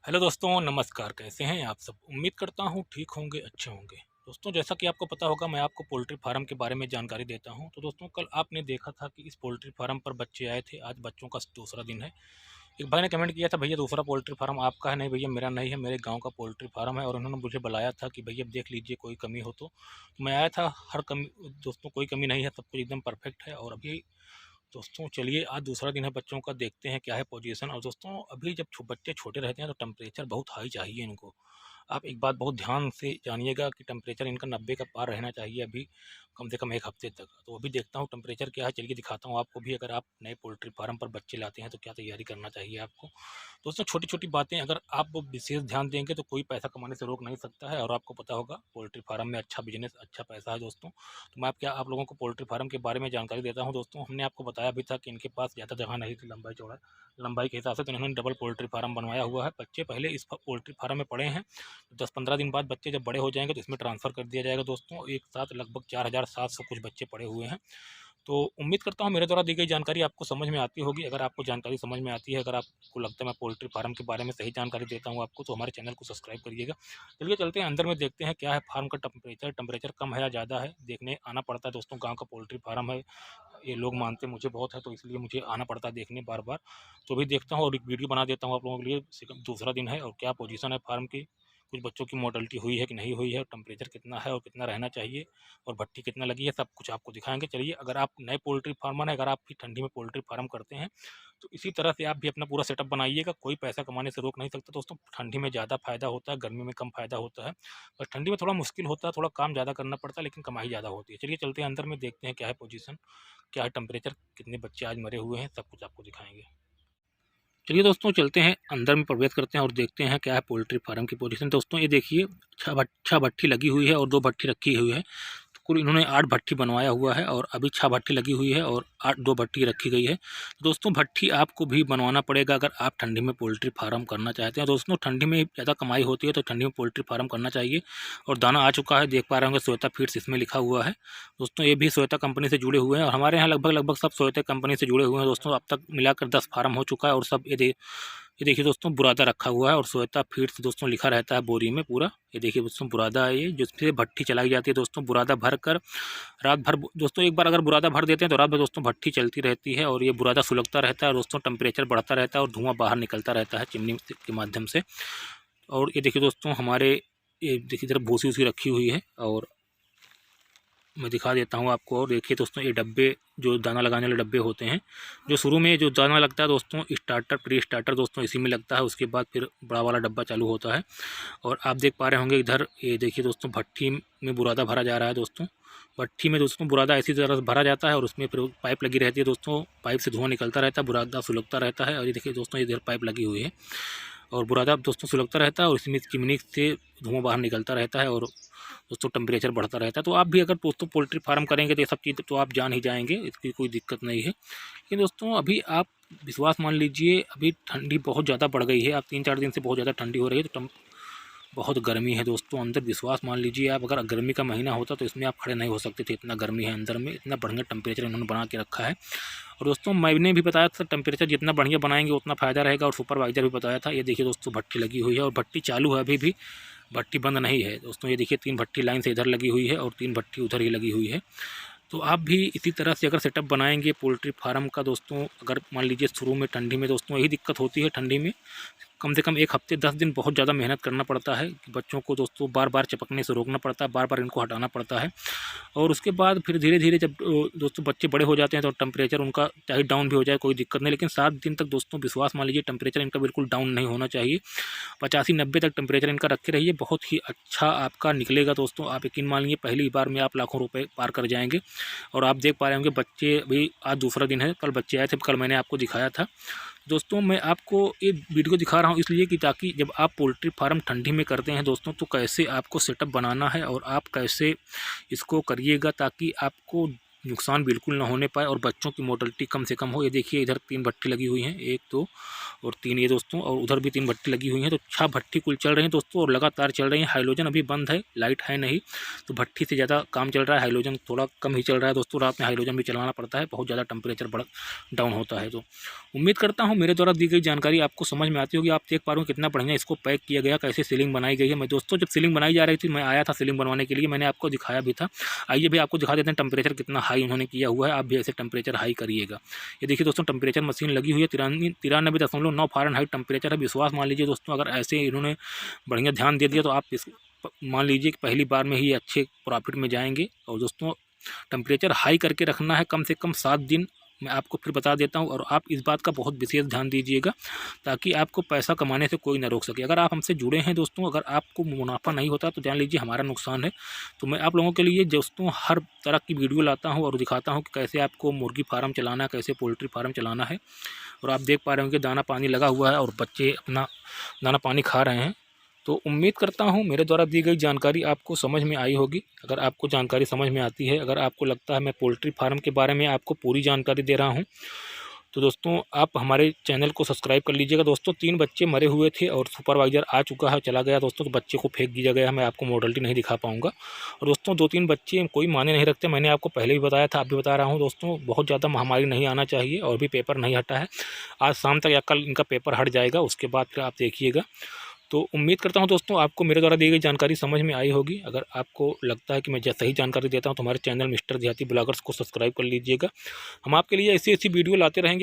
Hello दोस्तों, नमस्कार। कैसे हैं आप सब? उम्मीद करता हूँ ठीक होंगे, अच्छे होंगे। दोस्तों, जैसा कि आपको पता होगा, मैं आपको पोल्ट्री फार्म के बारे में जानकारी देता हूँ। तो दोस्तों, कल आपने देखा था कि इस पोल्ट्री फार्म पर बच्चे आए थे। आज बच्चों का दूसरा दिन है। एक भाई ने कमेंट किया था, भैया दूसरा पोल्ट्री फार्म आपका है? नहीं भैया, मेरा नहीं है, मेरे गांव का पोल्ट्री फार्म है। और उन्होंने मुझे बुलाया था कि भैया देख लीजिए, कोई कमी हो तो मैं आया था। हर कमी दोस्तों, कोई कमी नहीं है, सब कुछ एकदम परफेक्ट है। और अभी दोस्तों चलिए, आज दूसरा दिन है बच्चों का, देखते हैं क्या है पोजीशन। और दोस्तों, अभी जब बच्चे छोटे रहते हैं तो टेम्परेचर बहुत हाई चाहिए इनको। आप एक बात बहुत ध्यान से जानिएगा कि टेम्परेचर इनका 90 का पार रहना चाहिए अभी, कम से कम 1 हफ्ते तक। तो अभी देखता हूँ टेम्परेचर क्या है, चलिए दिखाता हूँ आपको भी। अगर आप नए पोल्ट्री फार्म पर बच्चे लाते हैं तो क्या तैयारी करना चाहिए आपको। दोस्तों, छोटी छोटी बातें अगर आप विशेष ध्यान देंगे तो कोई पैसा कमाने से रोक नहीं सकता है। और आपको पता होगा, पोल्ट्री फार्म में अच्छा बिजनेस, अच्छा पैसा है दोस्तों। तो मैं आप लोगों को पोल्ट्री फार्म के बारे में जानकारी देता हूं। दोस्तों, हमने आपको बताया भी था कि इनके पास ज़्यादा जगह नहीं थी लंबाई चौड़ा लंबाई के हिसाब से, तो इन्होंने डबल पोल्ट्री फार्म बनवाया हुआ है। बच्चे पहले इस पोल्ट्री फार्म में पड़े हैं। 10-15 दिन बाद बच्चे जब बड़े हो जाएंगे तो इसमें ट्रांसफ़र कर दिया जाएगा। दोस्तों, एक साथ लगभग 4700 कुछ बच्चे पड़े हुए हैं। तो उम्मीद करता हूँ मेरे द्वारा दी गई जानकारी आपको समझ में आती होगी। अगर आपको जानकारी समझ में आती है, अगर आपको लगता है मैं पोल्ट्री फार्म के बारे में सही जानकारी देता हूँ आपको, तो हमारे चैनल को सब्सक्राइब करिएगा। चलिए चलते हैं अंदर में, देखते हैं क्या है फार्म का टेम्परेचर कम है या ज़्यादा है, देखने आना पड़ता है। दोस्तों, गाँव का पोल्ट्री फार्म है, ये लोग मानते मुझे बहुत है, तो इसलिए मुझे आना पड़ता है देखने बार बार। तो अभी देखता हूँ और एक वीडियो बना देता हूँ आप लोगों के लिए। दूसरा दिन है और क्या पोजीशन है फार्म की, कुछ बच्चों की मोर्टेलिटी हुई है कि नहीं हुई है, टेम्परेचर कितना है और कितना रहना चाहिए, और भट्ठी कितना लगी है, सब कुछ आपको दिखाएंगे। चलिए, अगर आप नए पोल्ट्री फार्मर हैं, अगर आप भी ठंडी में पोल्ट्री फार्म करते हैं, तो इसी तरह से आप भी अपना पूरा सेटअप बनाइएगा। कोई पैसा कमाने से रोक नहीं सकता दोस्तों। ठंडी में ज़्यादा फायदा होता है, गर्मी में कम फायदा होता है। बस ठंडी में थोड़ा मुश्किल होता है, थोड़ा काम ज़्यादा करना पड़ता है, लेकिन कमाई ज़्यादा होती है। चलिए चलते हैं अंदर में, देखते हैं क्या है पोजीशन, क्या है टेम्परेचर, कितने बच्चे आज मरे हुए हैं, सब कुछ आपको दिखाएंगे। चलिए दोस्तों, चलते हैं अंदर में, प्रवेश करते हैं और देखते हैं क्या है पोल्ट्री फार्म की पोजीशन। दोस्तों, ये देखिए, 6 भट्ठी लगी हुई है और 2 भट्ठी रखी हुई है। तो कुल इन्होंने 8 भट्ठी बनवाया हुआ है और अभी 6 भट्ठी लगी हुई है और 2 भट्ठी रखी गई है। दोस्तों, भट्ठी आपको भी बनवाना पड़ेगा अगर आप ठंडी में पोल्ट्री फार्म करना चाहते हैं। दोस्तों, ठंडी में ज़्यादा कमाई होती है, तो ठंडी में पोल्ट्री फार्म करना चाहिए। और दाना आ चुका है, देख पा रहे होंगे, श्वेता फीड्स इसमें लिखा हुआ है। दोस्तों, ये भी श्वेता कंपनी से जुड़े हुए हैं और हमारे यहाँ लगभग लगभग सब श्वेता कंपनी से जुड़े हुए हैं। दोस्तों, अब तक मिलाकर 10 फार्म हो चुका है और सब ये देखिए दोस्तों, बुरादा रखा हुआ है और श्वेता फीड्स दोस्तों लिखा रहता है बोरी में पूरा। ये देखिए दोस्तों, बुरादा है ये, जिससे भट्ठी चलाई जाती है। दोस्तों, बुरादा भर कर रात भर, दोस्तों एक बार अगर बुरादा भर देते हैं तो रात भर दोस्तों भट्ठी चलती रहती है और ये बुरादा सुलगता रहता है। दोस्तों, टेम्परेचर बढ़ता रहता है और धुआं बाहर निकलता रहता है चिमनी के माध्यम से। और ये देखिए दोस्तों, हमारे ये देखिए इधर भूसी उसी रखी हुई है और मैं दिखा देता हूँ आपको। और देखिए दोस्तों, ये डब्बे, जो दाना लगाने वाले डब्बे होते हैं, जो शुरू में जो दाना लगता है दोस्तों, स्टार्टर प्री स्टार्टर दोस्तों इसी में लगता है। उसके बाद फिर बड़ा वाला डब्बा चालू होता है। और आप देख पा रहे होंगे इधर, ये देखिए दोस्तों, भट्ठी में बुरादा भरा जा रहा है। दोस्तों, भट्ठी में दोस्तों बुरादा ऐसी तरह से भरा जाता है और उसमें फिर पाइप लगी रहती है। दोस्तों, पाइप से धुआं निकलता रहता है, बुरादा सुलगता रहता है। और ये देखिए दोस्तों, इधर पाइप लगी हुई है और बुरादा दोस्तों सुलगता रहता है और इसमें चिमनी से धुआं बाहर निकलता रहता है और दोस्तों टेम्परेचर बढ़ता रहता है। तो आप भी अगर दोस्तों पोल्ट्री फार्म करेंगे तो ये सब चीज़ तो आप जान ही जाएंगे, इसकी कोई दिक्कत नहीं है। लेकिन दोस्तों, अभी आप विश्वास मान लीजिए, अभी ठंडी बहुत ज़्यादा बढ़ गई है। आप 3-4 दिन से बहुत ज़्यादा ठंडी हो रही है, तो बहुत गर्मी है दोस्तों अंदर। विश्वास मान लीजिए आप, अगर गर्मी का महीना होता तो इसमें आप खड़े नहीं हो सकते थे, इतना गर्मी है अंदर में, इतना बढ़िया टेम्परेचर इन्होंने बना के रखा है। और दोस्तों, मैंने भी बताया था टेम्परेचर जितना बढ़िया बनाएंगे उतना फ़ायदा रहेगा, और सुपरवाइजर भी बताया था। ये देखिए दोस्तों, भट्ठी लगी हुई है और भट्ठी चालू है अभी भी, भट्ठी बंद नहीं है दोस्तों। ये देखिए, 3 भट्ठी लाइन से इधर लगी हुई है और 3 भट्ठी उधर ही लगी हुई है। तो आप भी इसी तरह से अगर सेटअप बनाएंगे पोल्ट्री फार्म का दोस्तों, अगर मान लीजिए शुरू में ठंडी में दोस्तों यही दिक्कत होती है, ठंडी में कम से कम 1 हफ्ते 10 दिन बहुत ज़्यादा मेहनत करना पड़ता है। बच्चों को दोस्तों बार बार चिपकने से रोकना पड़ता है, बार बार इनको हटाना पड़ता है। और उसके बाद फिर धीरे धीरे जब दोस्तों बच्चे बड़े हो जाते हैं तो टेम्परेचर उनका चाहे डाउन भी हो जाए कोई दिक्कत नहीं, लेकिन 7 दिन तक दोस्तों विश्वास मान लीजिए टेम्परेचर इनका बिल्कुल डाउन नहीं होना चाहिए। 85-90 तक टेम्परेचर इनका रखे रहिए, बहुत ही अच्छा आपका निकलेगा दोस्तों। आप यकीन मान लीजिए, पहली बार में आप लाखों रुपए पार कर जाएंगे। और आप देख पा रहे होंगे बच्चे, अभी आज दूसरा दिन है, कल बच्चे आए थे, कल मैंने आपको दिखाया था। दोस्तों, मैं आपको ये वीडियो दिखा रहा हूँ इसलिए कि ताकि जब आप पोल्ट्री फार्म ठंडी में करते हैं दोस्तों, तो कैसे आपको सेटअप बनाना है और आप कैसे इसको करिएगा ताकि आपको नुकसान बिल्कुल ना होने पाए और बच्चों की मोर्टेलिटी कम से कम हो। ये देखिए, इधर 3 भट्ठी लगी हुई हैं, 1 2 और 3 ये दोस्तों, और उधर भी 3 भट्ठी लगी हुई हैं। तो 6 भट्ठी कुल चल रही हैं दोस्तों और लगातार चल रही हैं। हाइलोजन अभी बंद है, लाइट है नहीं, तो भट्ठी से ज़्यादा काम चल रहा है। हाइलोजन थोड़ा कम ही चल रहा है दोस्तों, रात में हाइलोजन भी चलाना पड़ता है, बहुत ज़्यादा टेम्परेचर बढ़ डाउन होता है। तो उम्मीद करता हूँ मेरे द्वारा दी गई जानकारी आपको समझ में आती होगी। आप देख पा रहे हो कितना बढ़िया इसको पैक किया गया, कैसे सीलिंग बनाई गई है। मैं दोस्तों जब सीलिंग बनाई जा रही थी मैं आया था सीलिंग बनवाने के लिए, मैंने आपको दिखाया भी था। आइए भी आपको दिखा देते हैं टेम्परेचर कितना हाई उन्होंने किया हुआ है। आप भी ऐसे टेम्परेचर हाई करिएगा। ये देखिए दोस्तों टेम्परेचर मशीन लगी हुई है, 93.9 फ़ारेनहाइट टेम्परेचर है। विश्वास मान लीजिए दोस्तों, अगर ऐसे इन्होंने बढ़िया ध्यान दे दिया तो आप इस मान लीजिए कि पहली बार में ही अच्छे प्रॉफिट में जाएंगे। और दोस्तों टेम्परेचर हाई करके रखना है कम से कम 7 दिन, मैं आपको फिर बता देता हूं। और आप इस बात का बहुत विशेष ध्यान दीजिएगा ताकि आपको पैसा कमाने से कोई ना रोक सके। अगर आप हमसे जुड़े हैं दोस्तों, अगर आपको मुनाफा नहीं होता तो जान लीजिए हमारा नुकसान है। तो मैं आप लोगों के लिए दोस्तों हर तरह की वीडियो लाता हूँ और दिखाता हूँ कि कैसे आपको मुर्गी फार्म चलाना है, कैसे पोल्ट्री फार्म चलाना है। और आप देख पा रहे होंगे दाना पानी लगा हुआ है और बच्चे अपना दाना पानी खा रहे हैं। तो उम्मीद करता हूँ मेरे द्वारा दी गई जानकारी आपको समझ में आई होगी। अगर आपको जानकारी समझ में आती है, अगर आपको लगता है मैं पोल्ट्री फार्म के बारे में आपको पूरी जानकारी दे रहा हूँ, तो दोस्तों आप हमारे चैनल को सब्सक्राइब कर लीजिएगा। दोस्तों 3 बच्चे मरे हुए थे और सुपरवाइज़र आ चुका है, चला गया दोस्तों, तो बच्चे को फेंक दिया गया है। मैं आपको मॉडलिटी नहीं दिखा पाऊँगा। और दोस्तों 2-3 बच्चे कोई माने नहीं रखते, मैंने आपको पहले भी बताया था, आप भी बता रहा हूँ दोस्तों। बहुत ज़्यादा महामारी नहीं आना चाहिए और भी पेपर नहीं हटा है। आज शाम तक या कल इनका पेपर हट जाएगा, उसके बाद फिर आप देखिएगा। तो उम्मीद करता हूं दोस्तों आपको मेरे द्वारा दी गई जानकारी समझ में आई होगी। अगर आपको लगता है कि मैं सही जानकारी देता हूं तो हमारे चैनल मिस्टर देहाती ब्लॉगर्स को सब्सक्राइब कर लीजिएगा। हम आपके लिए ऐसी ऐसी वीडियो लाते रहेंगे। और